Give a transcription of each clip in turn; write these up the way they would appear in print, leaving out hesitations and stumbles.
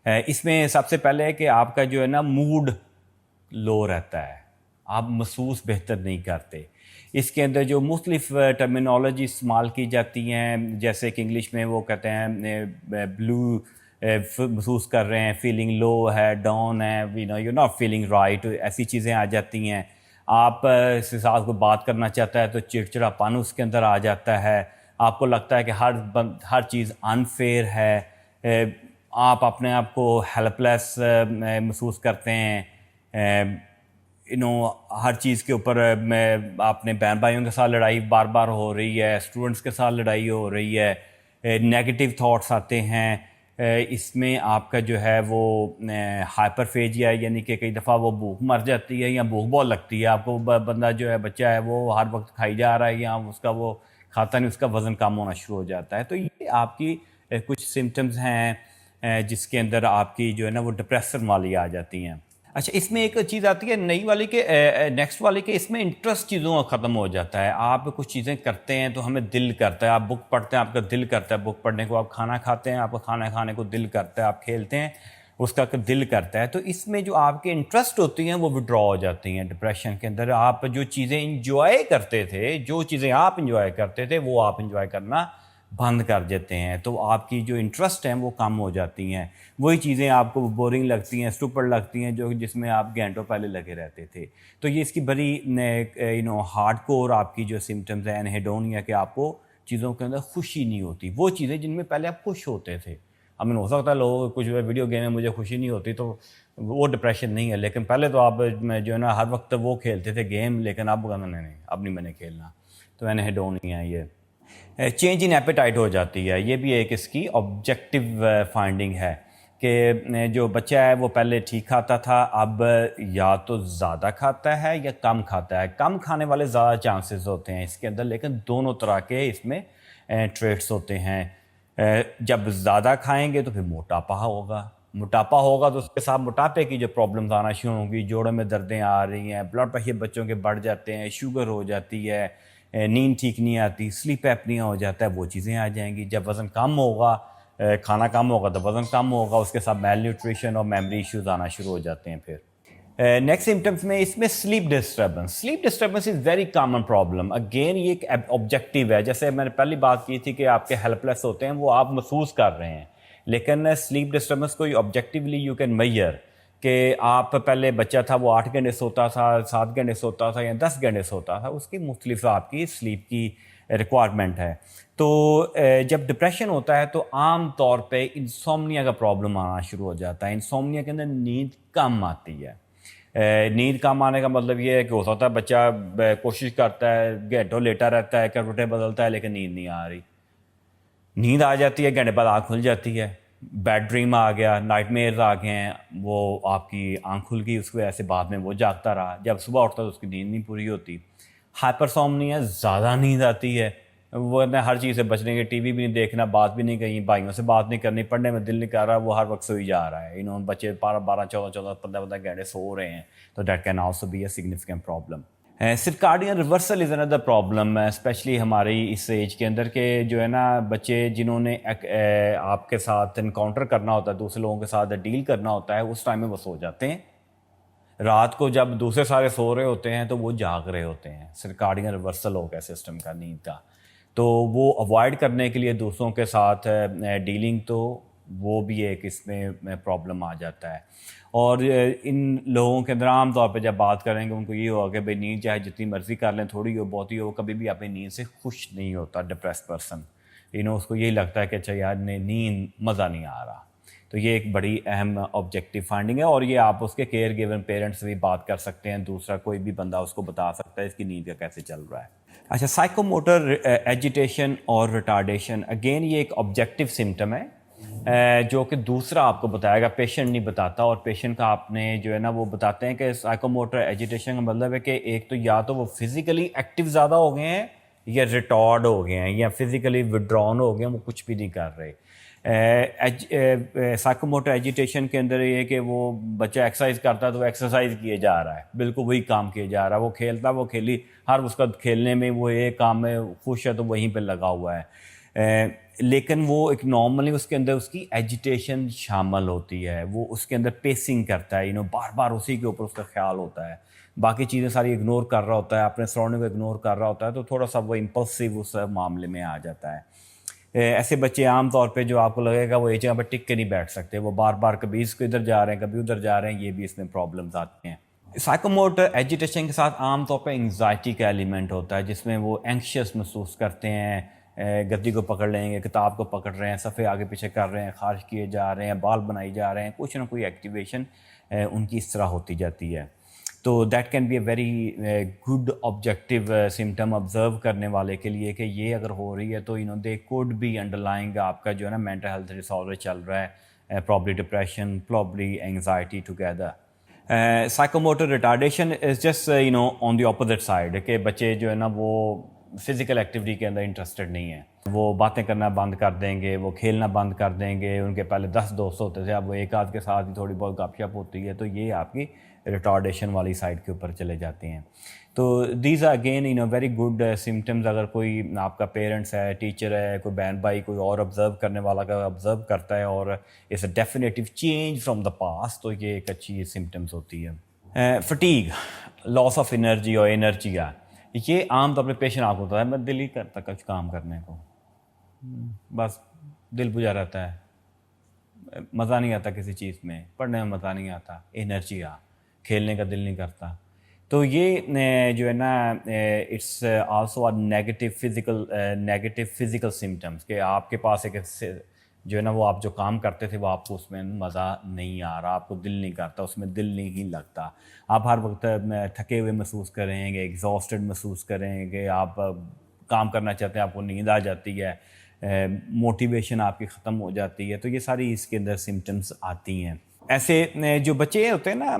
اس میں سب سے پہلے ہے کہ آپ کا جو ہے نا موڈ لو رہتا ہے، آپ محسوس بہتر نہیں کرتے۔ اس کے اندر جو مختلف ٹرمینالوجی استعمال کی جاتی ہیں، جیسے کہ انگلش میں وہ کہتے ہیں بلو محسوس کر رہے ہیں، فیلنگ لو ہے، ڈاؤن ہے، یو ناٹ فیلنگ رائٹ، ایسی چیزیں آ جاتی ہیں۔ آپ اس کے ساتھ کوئی بات کرنا چاہتا ہے تو چڑچڑا پن اس کے اندر آ جاتا ہے، آپ کو لگتا ہے کہ ہر چیز انفیئر ہے، آپ اپنے آپ کو ہیلپ لیس محسوس کرتے ہیں، ہر چیز کے اوپر اپنے بہن بھائیوں کے ساتھ لڑائی بار بار ہو رہی ہے، اسٹوڈنٹس کے ساتھ لڑائی ہو رہی ہے، نیگیٹو تھاٹس آتے ہیں۔ اس میں آپ کا جو ہے وہ ہائپرفیجیا، یعنی کہ کئی دفعہ وہ بھوک مر جاتی ہے یا بھوک بہت لگتی ہے آپ کو، بندہ جو ہے بچہ ہے وہ ہر وقت کھائی جا رہا ہے یا اس کا وہ کھاتا نہیں، اس کا وزن کم ہونا شروع ہو جاتا ہے۔ تو یہ آپ کی کچھ سمٹمز ہیں جس کے اندر آپ کی جو ہے نا وہ ڈپریسن والی آ جاتی ہیں۔ اچھا، اس میں ایک چیز آتی ہے نئی والی کہ نیکسٹ والی کہ اس میں انٹرسٹ چیزوں کا ختم ہو جاتا ہے۔ آپ کچھ چیزیں کرتے ہیں تو ہمیں دل کرتا ہے، آپ بک پڑھتے ہیں آپ کا دل کرتا ہے بک پڑھنے کو، آپ کھانا کھاتے ہیں آپ کا کھانا کھانے کو دل کرتا ہے، آپ کھیلتے ہیں اس کا دل کرتا ہے۔ تو اس میں جو آپ کے انٹرسٹ ہوتی ہیں وہ وڈرا ہو جاتی ہیں ڈپریشن کے اندر۔ آپ جو چیزیں انجوائے کرتے تھے، جو چیزیں آپ انجوائے کرتے تھے وہ آپ انجوائے کرنا بند کر دیتے ہیں، تو آپ کی جو انٹرسٹ ہیں وہ کم ہو جاتی ہیں۔ وہی چیزیں آپ کو بورنگ لگتی ہیں، اسٹوپڈ لگتی ہیں، جس میں آپ گھنٹوں پہلے لگے رہتے تھے۔ تو یہ اس کی بڑی ہارڈ کور آپ کی جو سمٹمز ہیں انہیڈونیا، کہ آپ کو چیزوں کے اندر خوشی نہیں ہوتی، وہ چیزیں جن میں پہلے آپ خوش ہوتے تھے۔ ہو سکتا ہے لوگ کچھ ویڈیو گیم میں مجھے خوشی نہیں ہوتی تو وہ ڈپریشن نہیں ہے، لیکن پہلے تو آپ جو ہے نا ہر وقت وہ کھیلتے تھے گیم، لیکن اب کہنا نہیں اب نہیں میں نے کھیلنا، تو انہیڈونیا یہ چینج ان ایپیٹائٹ ہو جاتی ہے۔ یہ بھی ایک اس کی آبجیکٹیو فائنڈنگ ہے کہ جو بچہ ہے وہ پہلے ٹھیک کھاتا تھا، اب یا تو زیادہ کھاتا ہے یا کم کھاتا ہے۔ کم کھانے والے زیادہ چانسز ہوتے ہیں اس کے اندر، لیکن دونوں طرح کے اس میں ٹریٹس ہوتے ہیں۔ جب زیادہ کھائیں گے تو پھر موٹاپا ہوگا تو اس کے ساتھ موٹاپے کی جو پرابلمز آنا شروع ہوں گی، جوڑوں میں دردیں آ رہی ہیں، بلڈ پریشر بچوں کے بڑھ جاتے ہیں، شوگر ہو جاتی ہے، نیند ٹھیک نہیں آتی، سلیپ ایپنیا ہو جاتا ہے، وہ چیزیں آ جائیں گی۔ جب وزن کم ہوگا، کھانا کم ہوگا تو وزن کم ہوگا، اس کے ساتھ میل نیوٹریشن اور میموری ایشوز آنا شروع ہو جاتے ہیں۔ پھر نیکسٹ سمٹمس میں اس میں sleep disturbance is very common problem. Again یہ ایک آبجیکٹیو ہے، جیسے میں نے پہلی بات کی تھی کہ آپ کے ہیلپ لیس ہوتے ہیں، وہ آپ محسوس کر رہے ہیں، لیکن سلیپ ڈسٹربنس کو آبجیکٹیولی یو کین میئر کہ آپ پہلے بچہ تھا وہ 8 گھنٹے سوتا تھا، 7 گھنٹے سوتا تھا یا 10 گھنٹے سوتا تھا، اس کی مختلف آپ کی سلیپ کی ریکوائرمنٹ ہے۔ تو جب ڈپریشن ہوتا ہے تو عام طور پہ انسومنیا کا پرابلم آنا شروع ہو جاتا ہے۔ انسومنیا کے اندر نیند کم آتی ہے۔ نیند کم آنے کا مطلب یہ ہے کہ ہو سکتا ہے بچہ کوشش کرتا ہے، گھنٹوں لیٹا رہتا ہے، کروٹیں بدلتا ہے، لیکن نیند نہیں آ رہی۔ نیند آ جاتی ہے، گھنٹے بعد آنکھ کھل جاتی ہے، بیڈ ڈریم آ گیا، نائٹ میئرز آ گئے ہیں، وہ آپ کی آنکھ کھل گئی، اس کی وجہ سے بعد میں وہ جاگتا رہا، جب صبح اٹھتا تو اس کی نیند نہیں پوری ہوتی۔ ہائپرسومنیا، زیادہ نیند آتی ہے، وہ ہر چیز سے بچنے کے، ٹی وی بھی نہیں دیکھنا، بات بھی نہیں کہیں، بھائیوں سے بات نہیں کرنی، پڑھنے میں دل نہیں کر رہا، وہ ہر وقت سوئی جا رہا ہے۔ بچے 12 14 15 گھنٹے سو رہے ہیں، تو that can also be a significant problem. Circadian reversal is اندر پرابلم، اسپیشلی ہماری اس ایج کے اندر، کہ جو ہے نا بچے جنہوں نے آپ کے ساتھ انکاؤنٹر کرنا ہوتا ہے، دوسرے لوگوں کے ساتھ ڈیل کرنا ہوتا ہے، اس ٹائم میں وہ سو جاتے ہیں۔ رات کو جب دوسرے سارے سو رہے ہوتے ہیں تو وہ جاگ رہے ہوتے ہیں، سرکارڈین ریورسل ہو گیا سسٹم کا نیند کا۔ تو وہ اوائڈ کرنے کے لیے دوسروں کے ساتھ ڈیلنگ، تو وہ بھی ایک اس میں پرابلم آ جاتا ہے۔ اور ان لوگوں کے اندر عام طور پہ جب بات کریں گے ان کو یہ ہوگا کہ بھئی نیند چاہے جتنی مرضی کر لیں، تھوڑی ہو بہتی ہو، کبھی بھی اپنی نیند سے خوش نہیں ہوتا ڈپریس پرسن۔ اس کو یہی لگتا ہے کہ اچھا یار نیند مزہ نہیں آ رہا۔ تو یہ ایک بڑی اہم آبجیکٹیو فائنڈنگ ہے، اور یہ آپ اس کے کیئر گیون پیرنٹس سے بھی بات کر سکتے ہیں، دوسرا کوئی بھی بندہ اس کو بتا سکتا ہے اس کی نیند کا کیسے چل رہا ہے۔ اچھا، سائیکو موٹر ایجیٹیشن اور ریٹارڈیشن، اگین یہ ایک آبجیکٹیو سمٹم ہے جو کہ دوسرا آپ کو بتائے گا، پیشنٹ نہیں بتاتا، اور پیشنٹ کا آپ نے جو ہے نا وہ بتاتے ہیں کہ سائیکو موٹر ایجیٹیشن کا مطلب ہے کہ ایک تو یا تو وہ فزیکلی ایکٹیو زیادہ ہو گئے ہیں، یا ریٹارڈ ہو گئے ہیں، یا فزیکلی وڈران ہو گئے ہیں، وہ کچھ بھی نہیں کر رہے۔ سائیکو موٹر ایجیٹیشن کے اندر یہ کہ وہ بچہ ایکسرسائز کرتا ہے تو وہ ایکسرسائز کیے جا رہا ہے، بالکل وہی کام کیے جا رہا ہے، وہ کھیلتا وہ کھیلی، ہر اس کا کھیلنے میں وہ ایک کام میں خوش ہے تو وہیں پہ لگا ہوا ہے۔ لیکن وہ ایک نارملی اس کے اندر اس کی ایجیٹیشن شامل ہوتی ہے، وہ اس کے اندر پیسنگ کرتا ہے، بار بار اسی کے اوپر اس کا خیال ہوتا ہے، باقی چیزیں ساری اگنور کر رہا ہوتا ہے، اپنے سراؤنڈنگ کو اگنور کر رہا ہوتا ہے، تو تھوڑا سا وہ امپلسیو اس معاملے میں آ جاتا ہے۔ ایسے بچے عام طور پہ جو آپ کو لگے گا وہ ایک جگہ پہ ٹک کے نہیں بیٹھ سکتے، وہ بار بار کبھی اس کو ادھر جا رہے ہیں کبھی ادھر جا رہے ہیں، یہ بھی اس میں پرابلمز آتی ہیں۔ سائیکوموٹر ایجیٹیشن کے ساتھ عام طور پہ انگزائٹی کا ایلیمنٹ ہوتا ہے، جس میں وہ اینکشیس محسوس کرتے ہیں، گدی کو پکڑ لیں گے، کتاب کو پکڑ رہے ہیں، صفحے آگے پیچھے کر رہے ہیں، خارج کیے جا رہے ہیں، بال بنائی جا رہے ہیں، کچھ نہ کوئی ایکٹیویشن ان کی اس طرح ہوتی جاتی ہے۔ تو that can be a very good objective symptom observe کرنے والے کے لیے کہ یہ اگر ہو رہی ہے تو دے کوڈ بی انڈرلائنگ آپ کا جو ہے نا مینٹل ہیلتھ ڈس آرڈر چل رہا ہے، probably depression, probably anxiety together. Psychomotor retardation is just on the opposite side, کہ بچے جو ہے نا وہ فزیکل ایکٹیویٹی کے اندر انٹرسٹڈ نہیں ہیں، وہ باتیں کرنا بند کر دیں گے، وہ کھیلنا بند کر دیں گے، ان کے پہلے 10 دوست ہوتے تھے، اب وہ ایک آدھ کے ساتھ ہی تھوڑی بہت گپ شپ ہوتی ہے، تو یہ آپ کی ریٹارڈیشن والی سائڈ کے اوپر چلے جاتے ہیں۔ تو these are again very good symptoms, اگر کوئی آپ کا پیرنٹس ہے، ٹیچر ہے، کوئی بہن بھائی کوئی اور آبزرو کرنے والا کا آبزرو کرتا ہے اور it's a definitive change from the past, تو یہ ایک اچھی سمٹمز ہوتی ہے۔ فٹیگ، لاس آف انرجی اور انرجیا، یہ عام طور پہ پیشنٹ آپ کو ہوتا ہے میں دل ہی کرتا کچھ کام کرنے کو، بس دل بجھا رہتا ہے، مزہ نہیں آتا کسی چیز میں، پڑھنے میں مزہ نہیں آتا، انرجی کھیلنے کا دل نہیں کرتا۔ تو یہ جو ہے نا it's also negative physical symptoms, کہ آپ کے پاس ایک جو ہے نا وہ آپ جو کام کرتے تھے وہ آپ کو اس میں مزہ نہیں آ رہا، آپ کو دل نہیں کرتا، اس میں دل نہیں لگتا، آپ ہر وقت تھکے ہوئے محسوس کریں گے، ایگزاسٹڈ محسوس کریں گے، آپ کام کرنا چاہتے ہیں آپ کو نیند آ جاتی ہے، موٹیویشن آپ کی ختم ہو جاتی ہے، تو یہ ساری اس کے اندر سمٹمز آتی ہیں۔ ایسے جو بچے ہوتے ہیں نا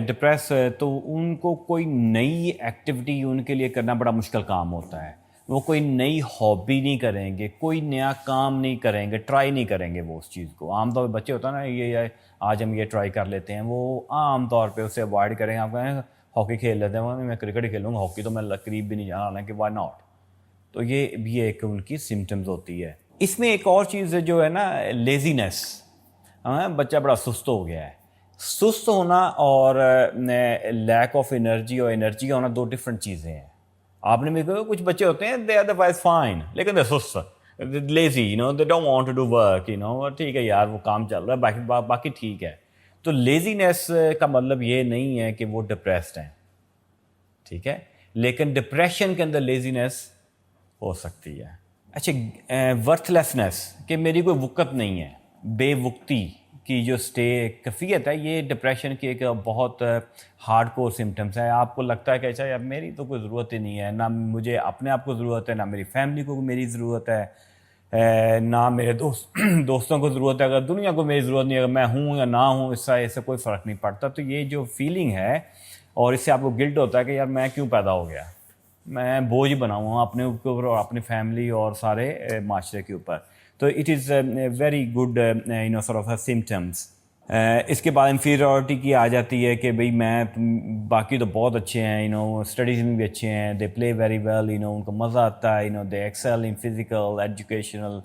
ڈپریس، تو ان کو کوئی نئی ایکٹیویٹی ان کے لیے کرنا بڑا مشکل کام ہوتا ہے، وہ کوئی نئی ہابی نہیں کریں گے، کوئی نیا کام نہیں کریں گے، ٹرائی نہیں کریں گے وہ اس چیز کو۔ عام طور پہ بچے ہوتا ہے نا یہ آج ہم یہ ٹرائی کر لیتے ہیں، وہ عام طور پہ اسے اوائڈ کریں گے، آپ کہیں ہاکی کھیل لیتے ہیں، میں کرکٹ ہی کھیلوں گا، ہاکی تو میں قریب بھی نہیں جانا، حالانکہ وائی ناٹ، تو یہ بھی ایک ان کی سمٹمز ہوتی ہے۔ اس میں ایک اور چیز جو ہے نا لیزینس، بچہ بڑا سست ہو گیا ہے، سست ہونا اور لیک آف انرجی اور انرجی ہونا دو ڈفرینٹ چیزیں ہیں۔ آپ نے بھی کہا کچھ بچے ہوتے ہیں دے ادروائز فائن لیکن دے سست، lazy, they don't want to do work, ٹھیک ہے یار وہ کام چل رہا ہے باقی ٹھیک ہے۔ تو لیزینس کا مطلب یہ نہیں ہے کہ وہ ڈپریسڈ ہیں، ٹھیک ہے، لیکن ڈپریشن کے اندر لیزینس ہو سکتی ہے۔ اچھا، ورتھ لیسنس، کہ میری کوئی وقت نہیں ہے، بے وقتی کی جو کیفیت ہے، یہ ڈپریشن کی ایک بہت ہارڈ کور سمٹمس ہے۔ آپ کو لگتا ہے کہ اچھا یار میری تو کوئی ضرورت ہی نہیں ہے، نہ مجھے اپنے آپ کو ضرورت ہے، نہ میری فیملی کو میری ضرورت ہے، نہ میرے دوستوں کو ضرورت ہے، اگر دنیا کو میری ضرورت نہیں ہے، اگر میں ہوں یا نہ ہوں اس سے کوئی فرق نہیں پڑتا۔ تو یہ جو فیلنگ ہے اور اس سے آپ کو گلٹ ہوتا ہے کہ یار میں کیوں پیدا ہو گیا، میں بوجھ بناؤں اپنے اوپر اور اپنی فیملی اور سارے معاشرے کے اوپر، تو it is very good sort of symptoms. اس کے بعد انفیریورٹی کی آ جاتی ہے کہ بھئی میں باقی تو بہت اچھے ہیں، اسٹڈیز میں بھی اچھے ہیں، دے پلے ویری ویل، ان کو مزہ آتا ہے، they excel in physical educational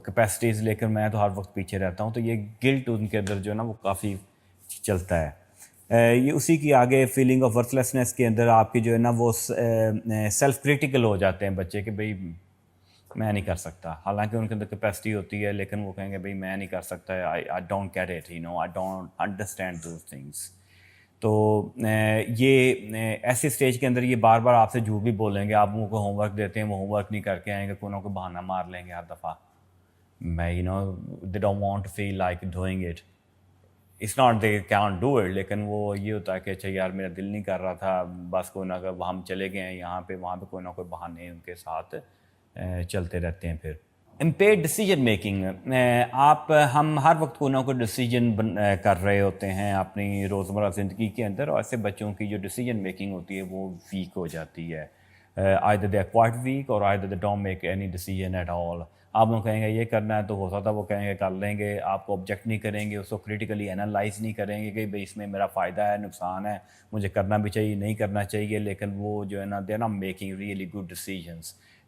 capacities, لیکن میں تو ہر وقت پیچھے رہتا ہوں، تو یہ گلٹ ان کے اندر جو ہے نا وہ کافی چلتا ہے۔ یہ اسی کی آگے فیلنگ آف ورتھ لیسنس کے اندر آپ کی جو ہے نا وہ سیلف کریٹیکل ہو جاتے ہیں بچے کہ بھئی میں نہیں کر سکتا، حالانکہ ان کے اندر کیپیسٹی ہوتی ہے، لیکن وہ کہیں گے بھئی میں نہیں کر سکتا، I don't get it, I don't understand those things. تو یہ ایسے اسٹیج کے اندر یہ بار بار آپ سے جھوٹ بھی بولیں گے، آپ ان کو ہوم ورک دیتے ہیں وہ ہوم ورک نہیں کر کے آئیں گے، کوئی نہ کوئی بہانہ مار لیں گے ہر دفعہ، میں they don't want to feel like doing it, it's not they can do it, لیکن وہ یہ ہوتا ہے کہ اچھا یار میرا دل نہیں کر رہا تھا، بس کوئی نہ کوئی ہم چلے گئے ہیں یہاں پہ وہاں پہ، کوئی نہ کوئی بہانے ان کے ساتھ چلتے رہتے ہیں۔ پھر امپیئرڈ ڈیسیجن میکنگ، ہم ہر وقت کوئی نہ کوئی ڈیسیجن کر رہے ہوتے ہیں اپنی روزمرہ زندگی کے اندر، اور ایسے بچوں کی جو ڈیسیجن میکنگ ہوتی ہے وہ ویک ہو جاتی ہے، either they are quite weak or either they don't make any decision at all۔ آپ لوگ کہیں گے یہ کرنا ہے تو ہو سکتا ہے وہ کہیں گے کر لیں گے، آپ کو آبجیکٹ نہیں کریں گے، اس کو کریٹیکلی انالائز نہیں کریں گے کہ بھئی اس میں میرا فائدہ ہے نقصان ہے، مجھے کرنا بھی چاہیے نہیں کرنا چاہیے، لیکن وہ جو ہے نا they are not making really good decisions.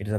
it is a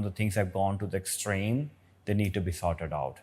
the things have gone to the extreme, they need to be sorted out।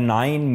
9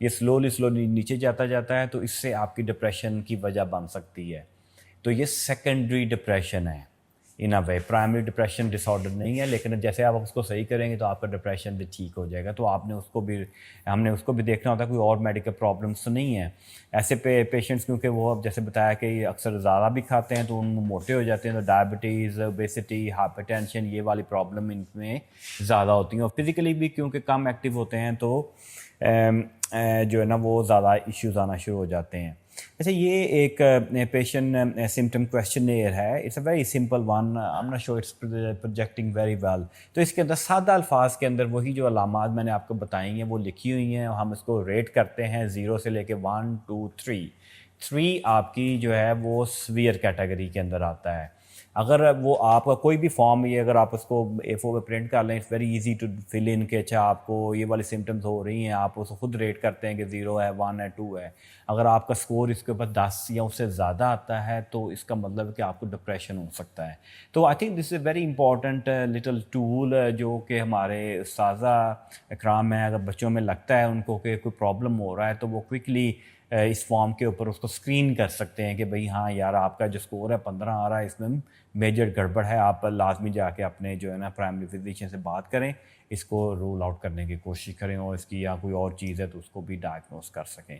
یہ سلولی نیچے جاتا ہے تو اس سے آپ کی ڈپریشن کی وجہ بن سکتی ہے. تو یہ سیکنڈری ڈپریشن ہے ان اے وے. پرائمری ڈپریشن ڈس آرڈر نہیں ہے، لیکن جیسے آپ اس کو صحیح کریں گے تو آپ کا ڈپریشن بھی ٹھیک ہو جائے گا. تو ہم نے اس کو بھی دیکھنا ہوتا ہے کوئی اور میڈیکل پرابلمس تو نہیں ہے ایسے پیشنٹس، کیونکہ وہ اب جیسے بتایا کہ اکثر زیادہ بھی کھاتے ہیں تو ان میں موٹے ہو جاتے ہیں، تو ڈائبٹیز، اوبیسٹی، ہائپر ٹینشن، یہ والی پرابلم ان میں زیادہ ہوتی ہیں. اور فزیکلی بھی کیونکہ کم ایکٹیو ہوتے ہیں تو جو ہے نا وہ زیادہ ایشوز آنا شروع ہو جاتے ہیں. اچھا، یہ ایک پیشنٹ سمٹم کویشچنیئر ہے. It's a very simple one. I am not sure it's projecting very well. تو اس کے اندر سادہ الفاظ کے اندر وہی جو علامات میں نے آپ کو بتائی ہیں وہ لکھی ہوئی ہیں. ہم اس کو ریٹ کرتے ہیں 0 سے لے کے 1 2 3. 3 آپ کی جو ہے وہ سویئر کیٹیگری کے اندر آتا ہے. اگر وہ آپ کا کوئی بھی فارم، یہ اگر آپ اس کو A4 پہ پرنٹ کر لیں، it's very easy to fill ان کہ اچھا آپ کو یہ والی سمٹمز ہو رہی ہیں، آپ اس کو خود ریٹ کرتے ہیں کہ 0 ہے، 1 ہے، 2 ہے. اگر آپ کا سکور اس کے اوپر 10 یا اس سے زیادہ آتا ہے تو اس کا مطلب ہے کہ آپ کو ڈپریشن ہو سکتا ہے. تو I think this is a very important little tool جو کہ ہمارے اساتذہ اکرام ہیں، اگر بچوں میں لگتا ہے ان کو کہ کوئی پرابلم ہو رہا ہے تو وہ کوئکلی اس فارم کے اوپر اس کو اسکرین کر سکتے ہیں کہ بھئی ہاں یار آپ کا جو سکور ہے 15 آ رہا ہے، اس میں میجر گڑبڑ ہے. آپ لازمی جا کے اپنے جو ہے نا پرائمری فزیشین سے بات کریں، اس کو رول آؤٹ کرنے کی کوشش کریں، اور اس کی یا کوئی اور چیز ہے تو اس کو بھی ڈائگنوز کر سکیں.